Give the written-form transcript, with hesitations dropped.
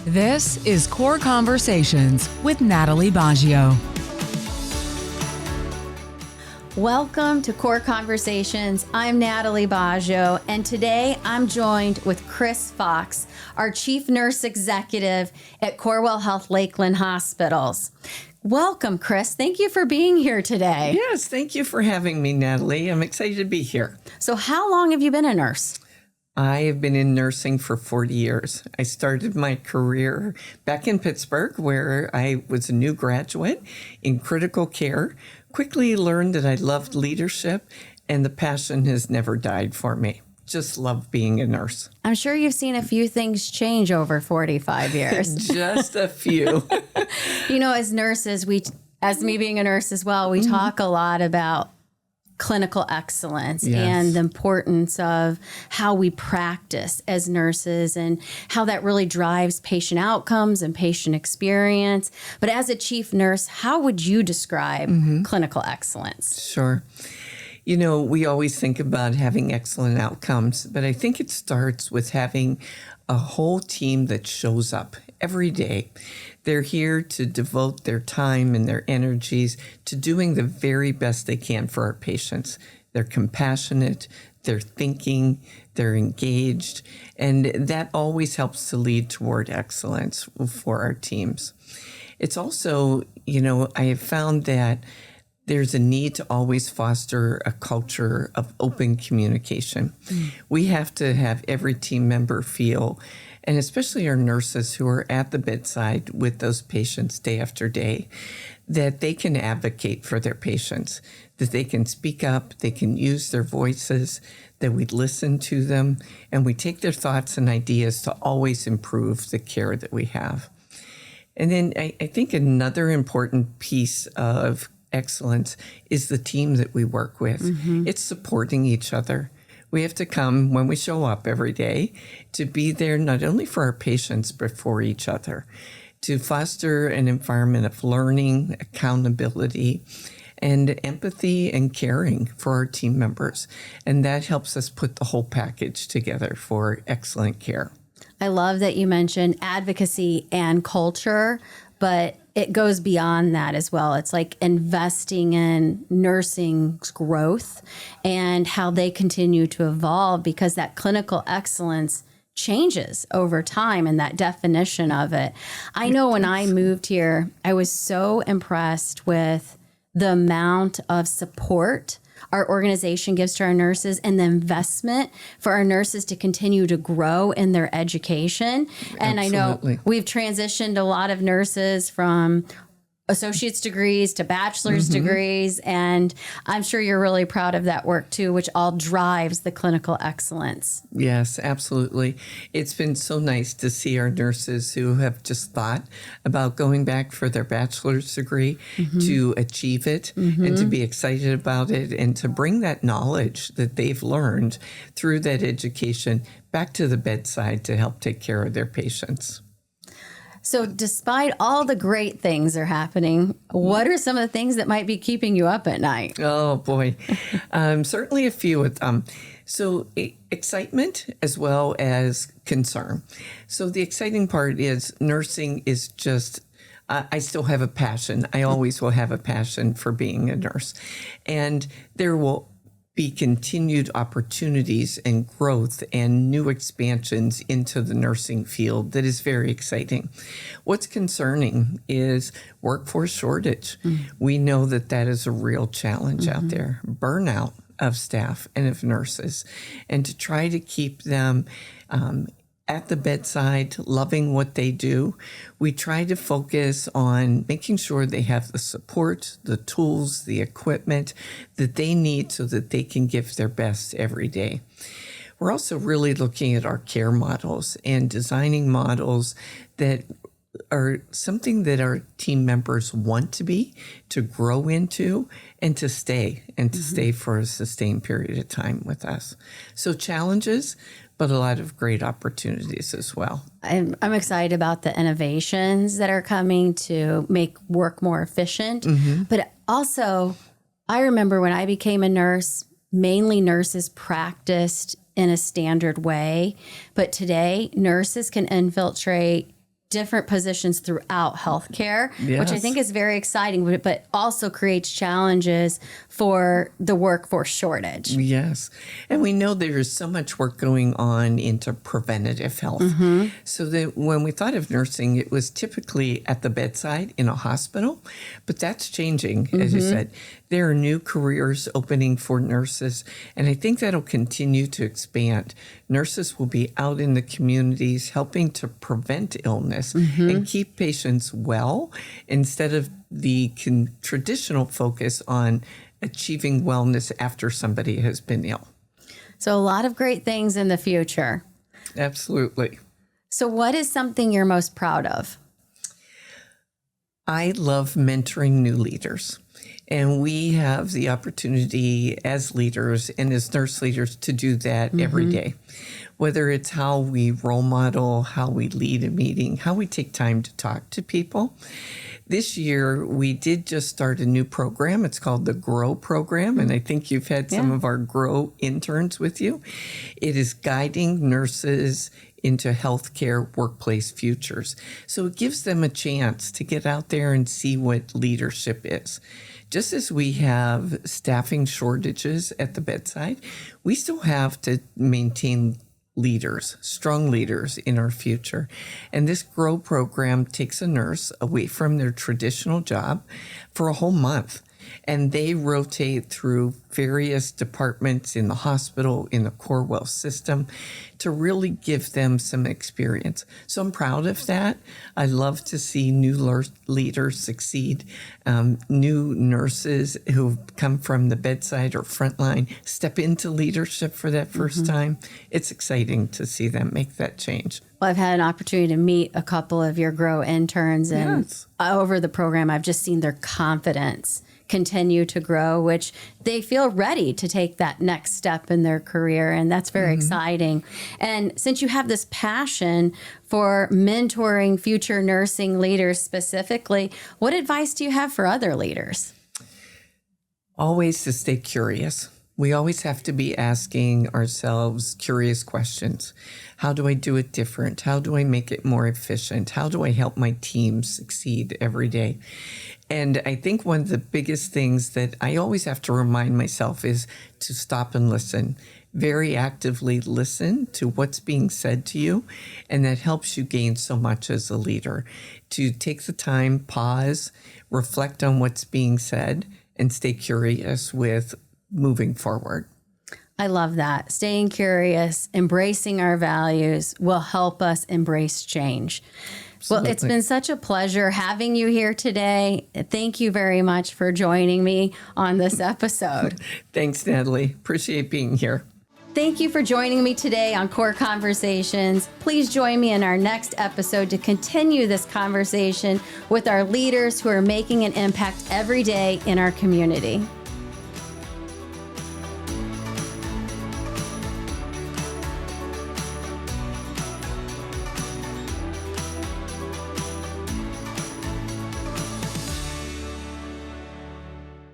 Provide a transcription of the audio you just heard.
This is Core Conversations with Natalie Baggio. Welcome to Core Conversations. I'm Natalie Baggio, and today I'm joined with Chris Fox, our Chief Nurse Executive at Corewell Health Lakeland Hospitals. Welcome, Chris. Thank you for being here today. Yes, thank you for having me, Natalie. I'm excited to be here. So how long have you been a nurse? I have been in nursing for 40 years. I started my career back in Pittsburgh, where I was a new graduate in critical care. Quickly learned that I loved leadership, and the passion has never died for me. Just love being a nurse. I'm sure you've seen a few things change over 45 years. Just a few. You know, as nurses, as me being a nurse as well, we talk a lot about clinical excellence and the importance of how we practice as nurses and how that really drives patient outcomes and patient experience. But as a chief nurse, how would you describe clinical excellence? Sure. You know, we always think about having excellent outcomes, but I think it starts with having a whole team that shows up every day. They're here to devote their time and their energies to doing the very best they can for our patients. They're compassionate, they're thinking, they're engaged, and that always helps to lead toward excellence for our teams. It's also, you know, I have found that there's a need to always foster a culture of open communication. We have to have every team member feel, and especially our nurses who are at the bedside with those patients day after day, that they can advocate for their patients, that they can speak up, they can use their voices, that we listen to them, and we take their thoughts and ideas to always improve the care that we have. And then I think another important piece of excellence is the team that we work with. It's supporting each other. We have to come when we show up every day to be there not only for our patients, but for each other, to foster an environment of learning, accountability, and empathy and caring for our team members. And that helps us put the whole package together for excellent care. I love that you mentioned advocacy and culture, but it goes beyond that as well. It's like investing in nursing's growth and how they continue to evolve, because that clinical excellence changes over time and that definition of it. I know when I moved here, I was so impressed with the amount of support our organization gives to our nurses and the investment for our nurses to continue to grow in their education. And Absolutely. I know we've transitioned a lot of nurses from associate's degrees to bachelor's degrees. And I'm sure you're really proud of that work too, which all drives the clinical excellence. Yes, absolutely. It's been so nice to see our nurses who have just thought about going back for their bachelor's degree to achieve it and to be excited about it and to bring that knowledge that they've learned through that education back to the bedside to help take care of their patients. So despite all the great things that are happening, what are some of the things that might be keeping you up at night? Oh, boy. Certainly a few of them. So excitement as well as concern. So the exciting part is nursing is just, I still have a passion. I always will have a passion for being a nurse. And there will be continued opportunities and growth and new expansions into the nursing field that is very exciting. What's concerning is workforce shortage. We know that that is a real challenge out there. Burnout of staff and of nurses, and to try to keep them at the bedside, loving what they do. We try to focus on making sure they have the support, the tools, the equipment that they need so that they can give their best every day. We're also really looking at our care models and designing models that are something that our team members want to be, to grow into, and to stay for a sustained period of time with us. So challenges, but a lot of great opportunities as well. I'm excited about the innovations that are coming to make work more efficient. But also, I remember when I became a nurse, mainly nurses practiced in a standard way. But today, nurses can infiltrate different positions throughout healthcare, which I Yes. think is very exciting, but also creates challenges for the workforce shortage. Yes. And we know there's so much work going on into preventative health. So that when we thought of nursing, it was typically at the bedside in a hospital, but that's changing, as you said. There are new careers opening for nurses, and I think that'll continue to expand. Nurses will be out in the communities helping to prevent illness and keep patients well instead of the traditional focus on achieving wellness after somebody has been ill. So a lot of great things in the future. Absolutely. So what is something you're most proud of? I love mentoring new leaders. And we have the opportunity as leaders and as nurse leaders to do that every day. Whether it's how we role model, how we lead a meeting, how we take time to talk to people. This year, we did just start a new program. It's called the GROW program. And I think you've had some of our GROW interns with you. It is guiding nurses into healthcare workplace futures. So it gives them a chance to get out there and see what leadership is. Just as we have staffing shortages at the bedside, we still have to maintain leaders, strong leaders in our future. And this GROW program takes a nurse away from their traditional job for a whole month. And they rotate through various departments in the hospital, in the Corewell system, to really give them some experience. So I'm proud of that. I love to see new leaders succeed, new nurses who've come from the bedside or frontline step into leadership for that first time. It's exciting to see them make that change. Well, I've had an opportunity to meet a couple of your GROW interns, and over the program, I've just seen their confidence continue to grow, which they feel ready to take that next step in their career. And that's very exciting. And since you have this passion for mentoring future nursing leaders specifically, what advice do you have for other leaders? Always to stay curious. We always have to be asking ourselves curious questions. How do I do it different? How do I make it more efficient? How do I help my team succeed every day? And I think one of the biggest things that I always have to remind myself is to stop and listen. Very actively listen to what's being said to you. And that helps you gain so much as a leader. To take the time, pause, reflect on what's being said, and stay curious with moving forward. I love that. Staying curious, embracing our values will help us embrace change. Well, it's been such a pleasure having you here today. Thank you very much for joining me on this episode. Thanks, Natalie. Appreciate being here. Thank you for joining me today on Core Conversations. Please join me in our next episode to continue this conversation with our leaders who are making an impact every day in our community.